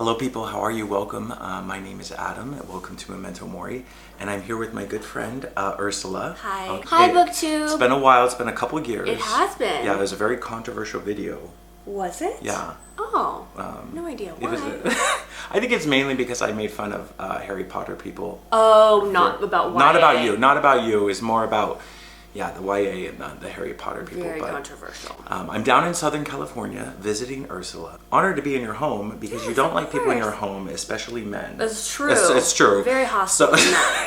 Hello people, how are you? Welcome. My name is Adam, and welcome to Memento Mori, and I'm here with my good friend, Ursula. Hi. Okay. Hi, BookTube. It's been a while, it's been a couple of years. It has been. Yeah, it was a very controversial video. Was it? Yeah. Oh, no idea why. I think it's mainly because I made fun of Harry Potter people. Oh, not about YA. Not about you, not about you. It's more about, yeah, the YA and the Harry Potter people. Very controversial. I'm down in Southern California visiting Ursula. Honored to be in your home because you don't like people in your home, especially men. That's true. It's true. Very hostile.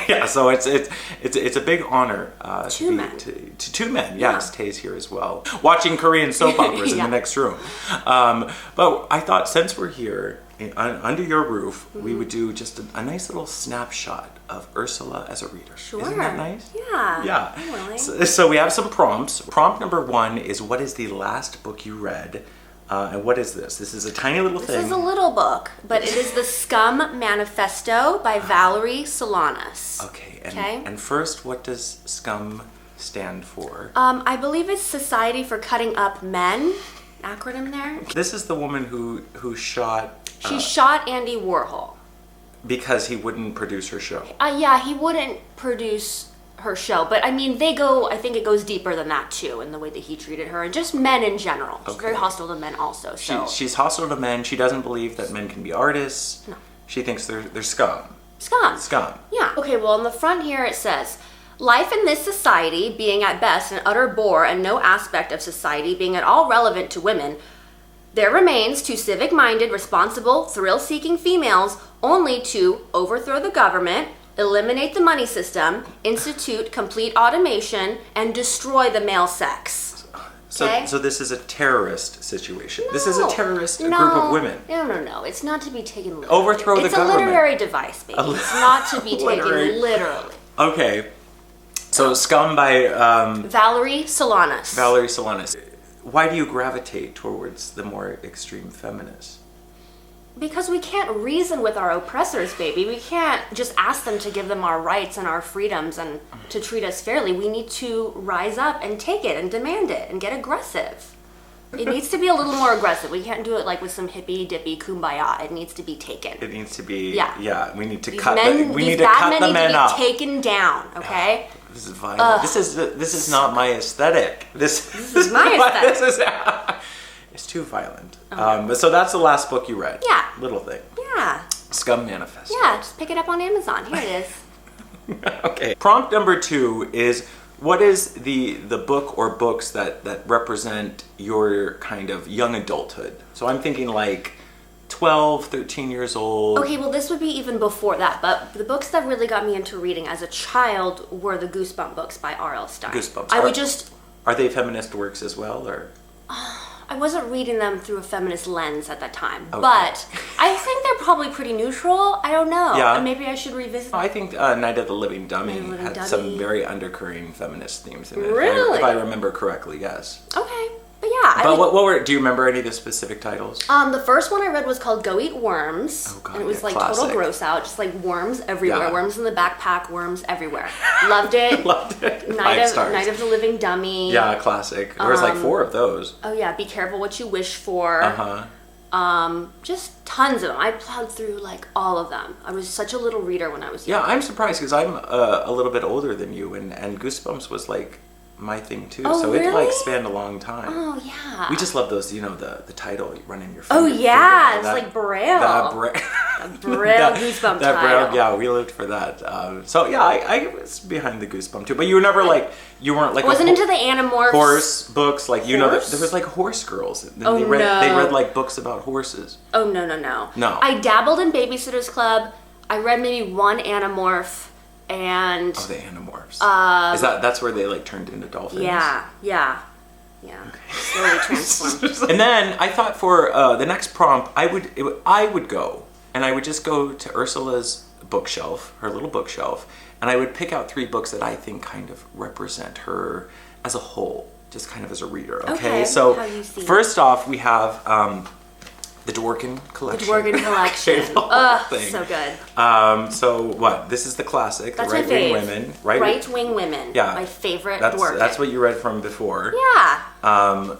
Yeah, so it's a big honor two men. to two men. Yes, Tay's here as well, watching Korean soap operas in the next room. But I thought since we're here under your roof, we would do just a nice little snapshot of Ursula as a reader. Sure. Isn't that nice? Yeah. Yeah. I'm willing. So we have some prompts. Prompt number 1 is, what is the last book you read? And what is this? This is a tiny little thing. This is a little book, but it is the Scum Manifesto by Valerie Solanas. Okay. And first, what does SCUM stand for? I believe it's Society for Cutting Up Men. Acronym there. This is the woman who shot... She shot Andy Warhol. Because he wouldn't produce her show. Yeah, he wouldn't produce her show. But I mean, I think it goes deeper than that too, in the way that he treated her. And just men in general. She's very hostile to men also. So. She's hostile to men. She doesn't believe that men can be artists. No. She thinks they're scum. Scum. Yeah. Okay, well, on the front here it says, life in this society being at best an utter bore and no aspect of society being at all relevant to women, there remains to civic-minded, responsible, thrill-seeking females only to overthrow the government, eliminate the money system, institute complete automation, and destroy the male sex. Okay? So this is a terrorist situation. This is a terrorist group of women. No. It's not to be taken literally. Overthrow the government. It's a literary device, baby. It's not to be taken literally. Okay. So Scum by... Valerie Solanas. Valerie Solanas. Why do you gravitate towards the more extreme feminists? Because we can't reason with our oppressors, baby. We can't just ask them to give them our rights and our freedoms and to treat us fairly. We need to rise up and take it and demand it and get aggressive. It needs to be a little more aggressive. We can't do it like with some hippy dippy kumbaya. It needs to be taken. It needs to be. Yeah. We need to these cut. Men, we these need to bad cut men the need men to be up. taken down. Okay. This is violent. This is not my aesthetic. This is my aesthetic. It's too violent. Okay. So that's the last book you read. Yeah. Little thing. Yeah. Scum Manifesto. Yeah. Just pick it up on Amazon. Here it is. Okay. Prompt number 2 is, what is the book or books that represent your kind of young adulthood? So I'm thinking like 12, 13 years old. Okay, well this would be even before that, but the books that really got me into reading as a child were the Goosebumps books by R.L. Stein. Goosebumps. Are they feminist works as well, or? I wasn't reading them through a feminist lens at that time, but I think they're probably pretty neutral. I don't know. Yeah. Maybe I should revisit them. I think Night of the Living Dummy had some very undercurring feminist themes in it. Really? If I remember correctly, yes. Okay. But yeah. But do you remember any of the specific titles? The first one I read was called Go Eat Worms. Oh, God, and it was like classic. total gross out, just like worms everywhere. Yeah. Worms in the backpack, worms everywhere. Loved it. Loved it. Night of the Living Dummy. Yeah, classic. There was like 4 of those. Oh yeah, Be Careful What You Wish For. Just tons of them. I plowed through like all of them. I was such a little reader when I was young. Yeah, I'm surprised because I'm a little bit older than you, and Goosebumps was like my thing too. Oh, so really? it like spanned a long time. Oh yeah. We just love those, the title, you run in your finger. Oh yeah, it's like Braille. That Braille Goosebump that title. Braille, yeah, we lived for that. So yeah, I was behind the Goosebump too. But you were never like, you weren't like. I wasn't into the Animorphs. Horse books, like there was like horse girls. Oh they read like books about horses. Oh no. No. I dabbled in Babysitter's Club. I read maybe one Animorph. And the Animorphs. That's where they like turned into dolphins? Yeah. Okay. Slowly transformed. And then I thought for the next prompt, I would go and I would just go to Ursula's bookshelf, her little bookshelf, and I would pick out 3 books that I think kind of represent her as a whole, just kind of as a reader. Okay. So first off, we have the Dworkin Collection. The Dworkin Collection. Thing. So good. So what? This is the classic. That's the my fave. Women. Right-Wing Women. Yeah. My favorite Dworkin. Dworkin. That's what you read from before. Yeah.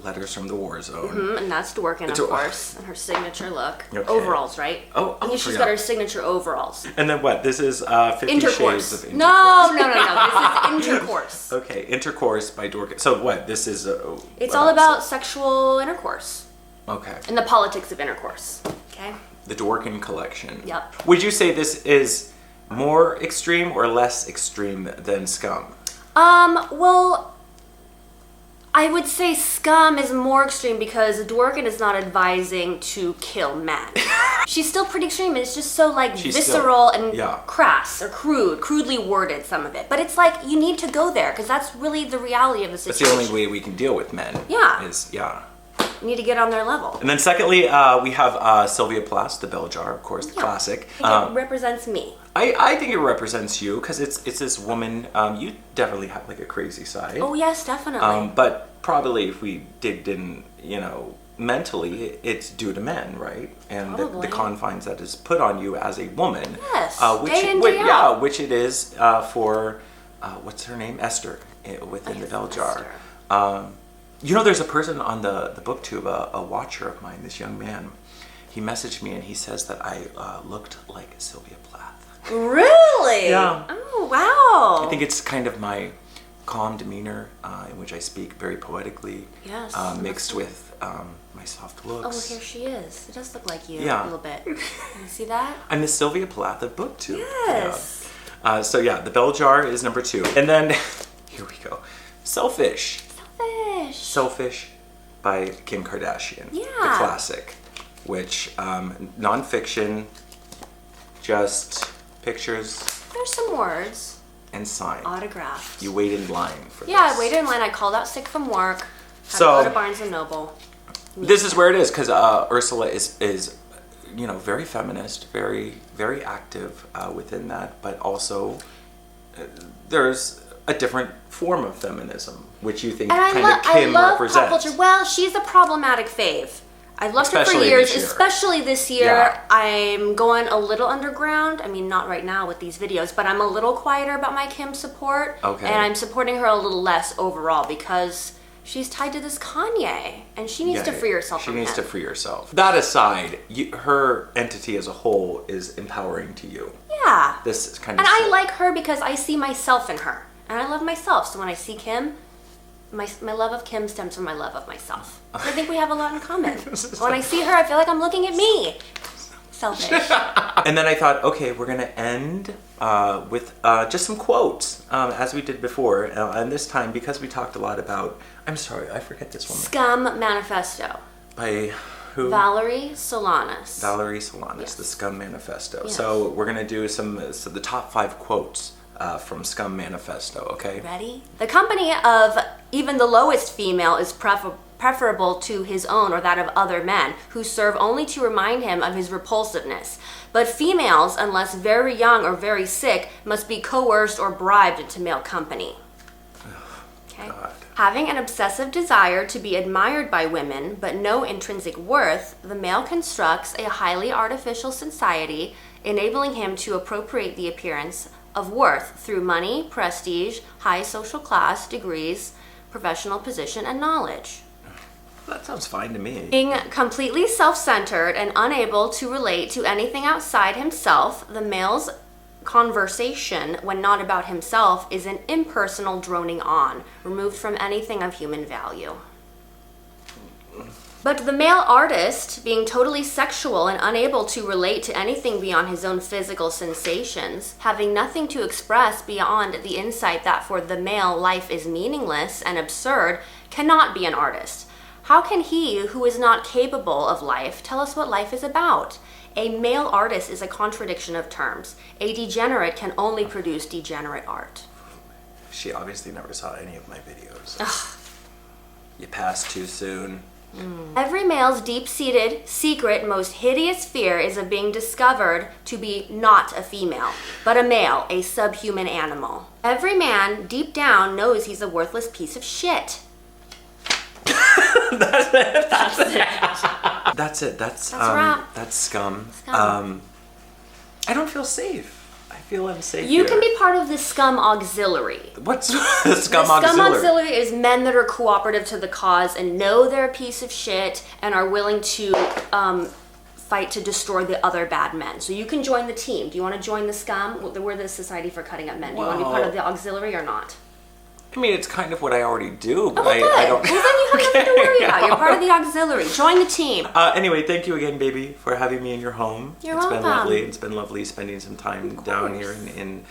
Letters from the War Zone. And that's Dworkin, of course, and her signature look. Okay. Overalls, right? Oh, she's got her signature overalls. And then what? This is 50 Intercourse. Shades of Intercourse. No. This is Intercourse. Okay, Intercourse by Dworkin. So what? This is... it's all about sexual intercourse. Okay. And the politics of intercourse. Okay? The Dworkin collection. Yep. Would you say this is more extreme or less extreme than Scum? Well, I would say Scum is more extreme because Dworkin is not advising to kill men. She's still pretty extreme. It's just so visceral and crass or crudely worded, some of it. But it's like you need to go there because that's really the reality of the situation. That's the only way we can deal with men. Yeah. You need to get on their level. And then secondly, we have Sylvia Plath, the bell jar, of course, the classic. It represents me. I think it represents you because it's this woman. You definitely have like a crazy side. Oh yes, definitely. But probably if we digged in, mentally, it's due to men, right? And the confines that is put on you as a woman. Yes. Which it is for what's her name, Esther, within the bell jar. There's a person on the booktube, a watcher of mine, this young man. He messaged me and he says that I looked like Sylvia Plath. Really? Yeah. Oh, wow. I think it's kind of my calm demeanor in which I speak very poetically, mixed with my soft looks. Oh, here she is. It does look like you a little bit. Can you see that? I'm the Sylvia Plath of booktube. Yes. Yeah. The bell jar is number 2. And then, here we go. Selfish by Kim Kardashian. Yeah. The classic, which nonfiction, just pictures. There's some words. And signed. Autographed. You wait in line for this. Yeah, I waited in line. I called out sick from work. Had to go to Barnes & Noble. This is where it is because Ursula is very feminist, very, very active within that, but also there's a different form of feminism, which you think Kim represents. I love pop culture. Well, she's a problematic fave. I've loved her for years, especially this year. Yeah. I'm going a little underground. I mean, not right now with these videos, but I'm a little quieter about my Kim support. Okay. And I'm supporting her a little less overall because she's tied to this Kanye, and she needs to free herself from him. She needs to free herself. That aside, her entity as a whole is empowering to you. Yeah. This is kind of. And I like her because I see myself in her. And I love myself. So when I see Kim, my love of Kim stems from my love of myself. I think we have a lot in common. When I see her, I feel like I'm looking at me. Selfish. And then I thought, okay, we're going to end with just some quotes, as we did before. And this time, because we talked a lot about, I'm sorry, I forget this woman. Scum Manifesto. By who? Valerie Solanas. Valerie Solanas, yes. The Scum Manifesto. Yes. So we're going to do the top 5 quotes from Scum Manifesto, okay? Ready? The company of even the lowest female is preferable to his own or that of other men, who serve only to remind him of his repulsiveness. But females, unless very young or very sick, must be coerced or bribed into male company. Okay. God. Having an obsessive desire to be admired by women, but no intrinsic worth, the male constructs a highly artificial society, enabling him to appropriate the appearance of worth through money, prestige, high social class, degrees, professional position, and knowledge. That sounds fine to me. Being completely self-centered and unable to relate to anything outside himself, the male's conversation, when not about himself, is an impersonal droning on, removed from anything of human value. But the male artist, being totally sexual and unable to relate to anything beyond his own physical sensations, having nothing to express beyond the insight that for the male life is meaningless and absurd, cannot be an artist. How can he, who is not capable of life, tell us what life is about? A male artist is a contradiction of terms. A degenerate can only produce degenerate art. She obviously never saw any of my videos. Ugh. You passed too soon. Every male's deep-seated, secret, most hideous fear is of being discovered to be not a female, but a male, a subhuman animal. Every man, deep down, knows he's a worthless piece of shit. That's it. That's it. That's a wrap. That's Scum. I don't feel safe. I feel unsafe You here. can be part of the Scum Auxiliary. What's the Scum The Scum Auxiliary? Auxiliary is men that are cooperative to the cause and know they're a piece of shit and are willing to fight to destroy the other bad men. So you can join the team. Do you want to join the Scum? We're the Society for Cutting Up Men. Do you want to be part of the auxiliary or not? I mean, it's kind of what I already do, but good. I don't... Well, then you have nothing to worry about. You're part of the auxiliary. Join the team. Anyway, thank you again, baby, for having me in your home. You're It's welcome. been lovely. It's been lovely spending some time down here in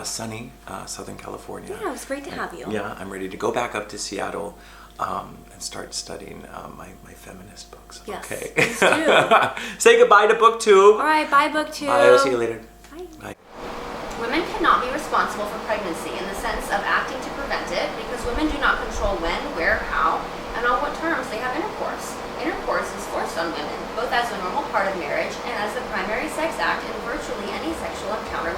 sunny Southern California. Yeah, it was great to have you. Yeah, I'm ready to go back up to Seattle and start studying my feminist books. Yes, Okay. please do. Say goodbye to BookTube. All right, bye, BookTube. Bye. I'll see you later. Bye. Bye. Women cannot be responsible for pregnancy in the sense of acting to prevent it because women do not control when, where, how, and on what terms they have intercourse. Intercourse is forced on women, both as a normal part of marriage and as the primary sex act in virtually any sexual encounter